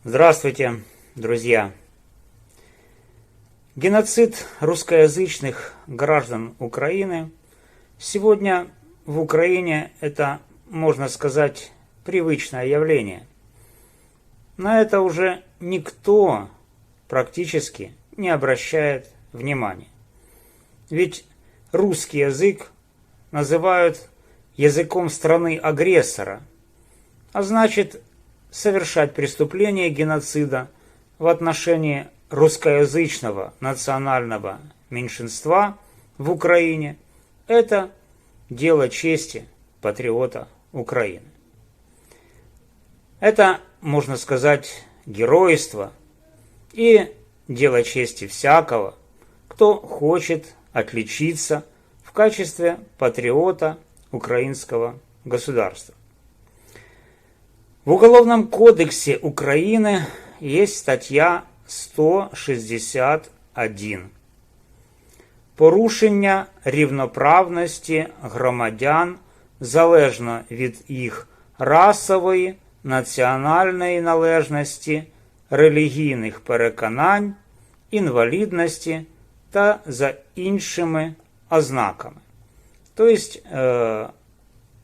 Здравствуйте, друзья! Геноцид русскоязычных граждан Украины сегодня в Украине это, можно сказать, привычное явление. На это уже никто практически не обращает внимания. Ведь русский язык называют языком страны-агрессора, а значит, совершать преступление геноцида в отношении русскоязычного национального меньшинства в Украине – это дело чести патриота Украины. Это, можно сказать, геройство и дело чести всякого, кто хочет отличиться в качестве патриота украинского государства. В Уголовном кодексе Украины есть стаття 161. Порушення рівноправності громадян залежно від їх расової, національної належності, релігійних переконань, інвалідності та за іншими ознаками. То есть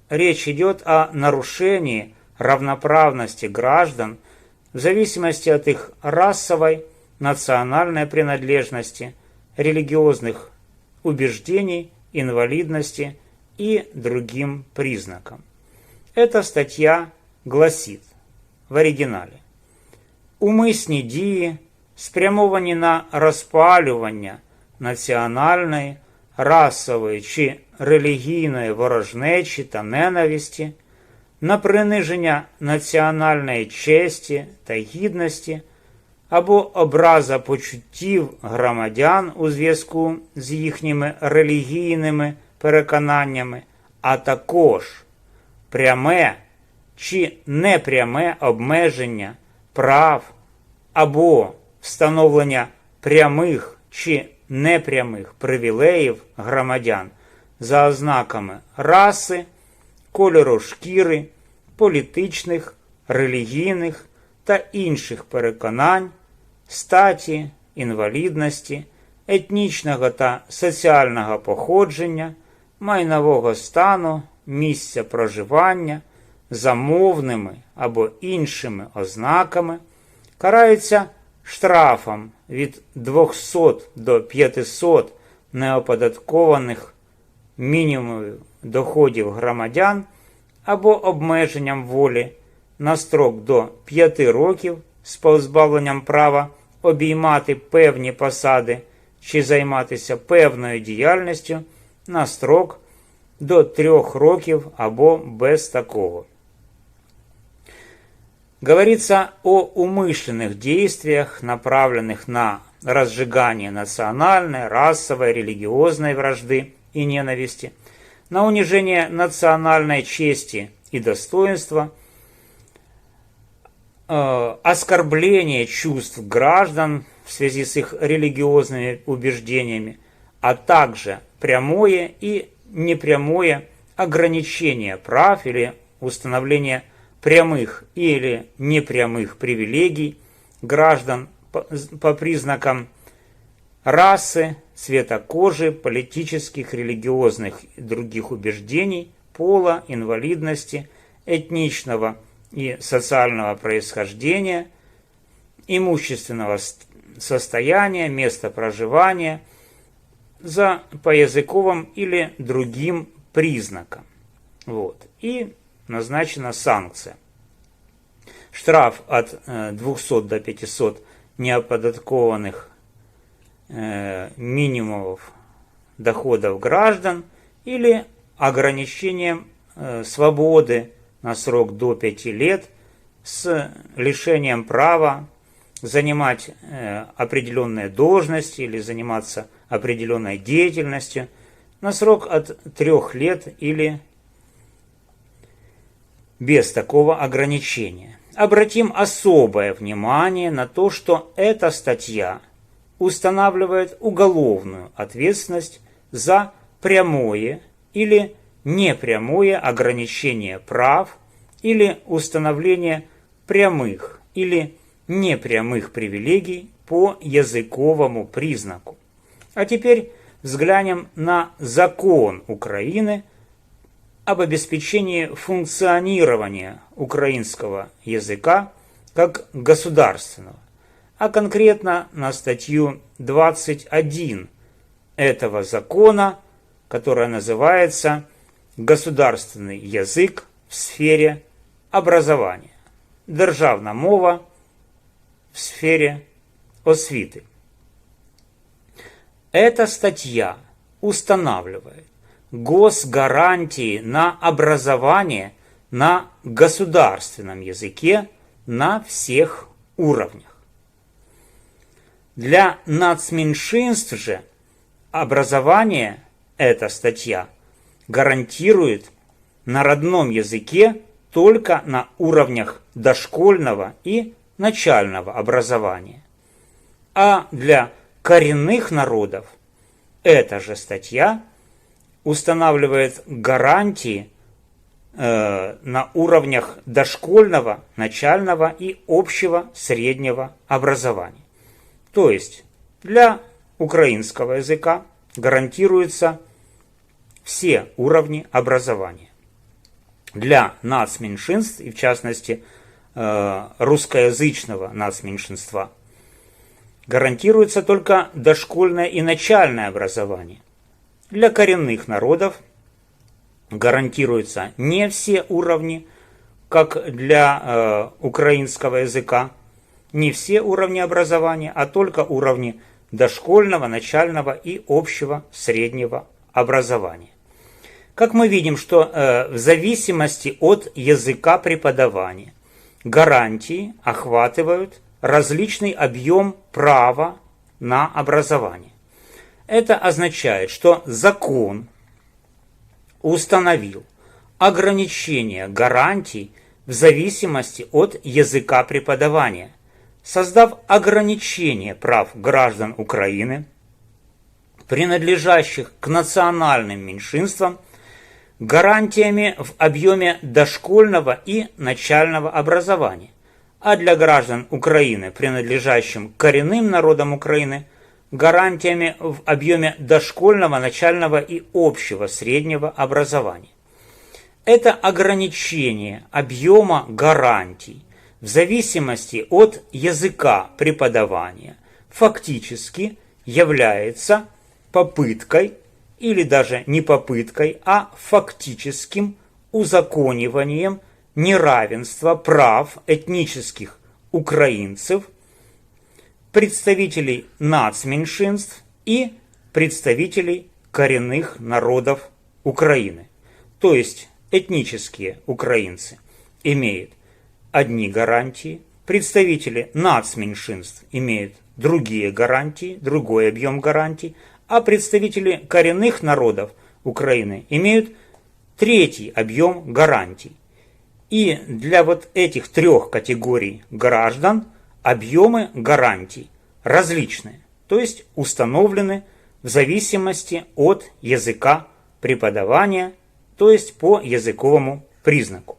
речь идет о нарушении равноправности граждан в зависимости от их расовой, национальной принадлежности, религиозных убеждений, инвалидности и другим признакам. Эта статья гласит в оригинале: умисні дії, спрямовані на розпалювання національної, расової чи релігійної ворожнечі та ненависті, на приниження національної честі та гідності або образа почуттів громадян у зв'язку з їхніми релігійними переконаннями, а також пряме чи непряме обмеження прав або встановлення прямих чи непрямих привілеїв громадян за ознаками раси, кольору шкіри, політичних, релігійних та інших переконань, статі, інвалідності, етнічного та соціального походження, майнового стану, місця проживання, за мовними або іншими ознаками, караються штрафом від 200 до 500 неоподаткованих мінімумів доходів громадян або обмеженням волі на строк до 5 років з позбавленням права обіймати певні посади чи займатися певною діяльністю на строк до 3 років або без такого. Говорится о умышленных действиях, направленных на разжигание национальной, расовой, религиозной вражды и ненависти, на унижение национальной чести и достоинства, оскорбление чувств граждан в связи с их религиозными убеждениями, а также прямое и непрямое ограничение прав или установление прямых или непрямых привилегий граждан по признакам расы, цвета кожи, политических, религиозных и других убеждений, пола, инвалидности, этничного и социального происхождения, имущественного состояния, места проживания, по языковым или другим признакам. Вот. И назначена санкция. Штраф от 200 до 500 неоподаткованных минимумов доходов граждан или ограничением свободы на срок до 5 лет с лишением права занимать определенные должности или заниматься определенной деятельностью на срок от 3 лет или без такого ограничения. Обратим особое внимание на то, что эта статья устанавливает уголовную ответственность за прямое или непрямое ограничение прав или установление прямых или непрямых привилегий по языковому признаку. А теперь взглянем на закон Украины об обеспечении функционирования украинского языка как государственного, а конкретно на статью 21 этого закона, которая называется «Государственный язык в сфере образования. Державна мова в сфере освіти». Эта статья устанавливает госгарантии на образование на государственном языке на всех уровнях. Для нацменьшинств же образование эта статья гарантирует на родном языке только на уровнях дошкольного и начального образования. А для коренных народов эта же статья устанавливает гарантии на уровнях дошкольного, начального и общего среднего образования. То есть для украинского языка гарантируются все уровни образования. Для нацменьшинств, и в частности русскоязычного нацменьшинства, гарантируется только дошкольное и начальное образование. Для коренных народов гарантируются не все уровни, как для украинского языка, не все уровни образования, а только уровни дошкольного, начального и общего среднего образования. Как мы видим, что в зависимости от языка преподавания гарантии охватывают различный объем права на образование. Это означает, что закон установил ограничение гарантий в зависимости от языка преподавания, создав ограничение прав граждан Украины, принадлежащих к национальным меньшинствам, гарантиями в объеме дошкольного и начального образования, а для граждан Украины, принадлежащим к коренным народам Украины, гарантиями в объеме дошкольного, начального и общего среднего образования. Это ограничение объема гарантий в зависимости от языка преподавания фактически является попыткой, или даже не попыткой, а фактическим узакониванием неравенства прав этнических украинцев, представителей нацменьшинств и представителей коренных народов Украины. То есть этнические украинцы имеют одни гарантии, представители нацменьшинств имеют другие гарантии, другой объем гарантий, а представители коренных народов Украины имеют третий объем гарантий. И для вот этих трех категорий граждан объемы гарантий различные, то есть установлены в зависимости от языка преподавания, то есть по языковому признаку.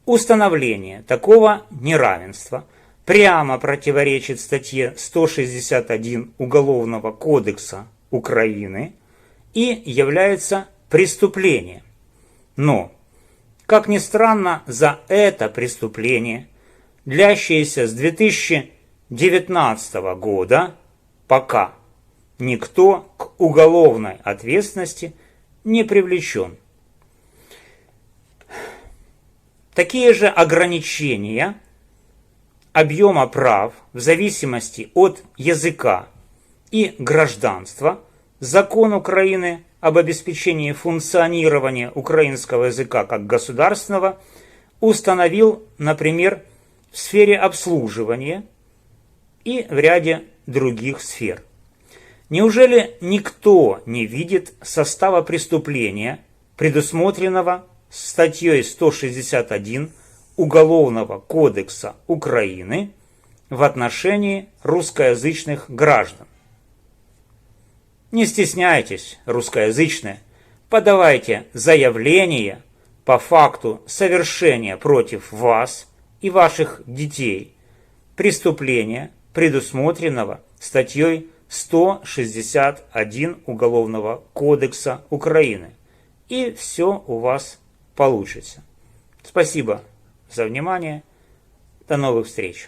Установление такого неравенства прямо противоречит статье 161 Уголовного кодекса Украины и является преступлением. Но, как ни странно, за это преступление, длящееся с 2019 года, пока никто к уголовной ответственности не привлечен. Такие же ограничения объема прав в зависимости от языка и гражданства Закон Украины об обеспечении функционирования украинского языка как государственного установил, например, в сфере обслуживания и в ряде других сфер. Неужели никто не видит состава преступления, предусмотренного статьей 161 Уголовного кодекса Украины в отношении русскоязычных граждан? Не стесняйтесь, русскоязычные, подавайте заявление по факту совершения против вас и ваших детей преступления, предусмотренного статьей 161 Уголовного кодекса Украины. И все у вас получится. Спасибо за внимание. До новых встреч.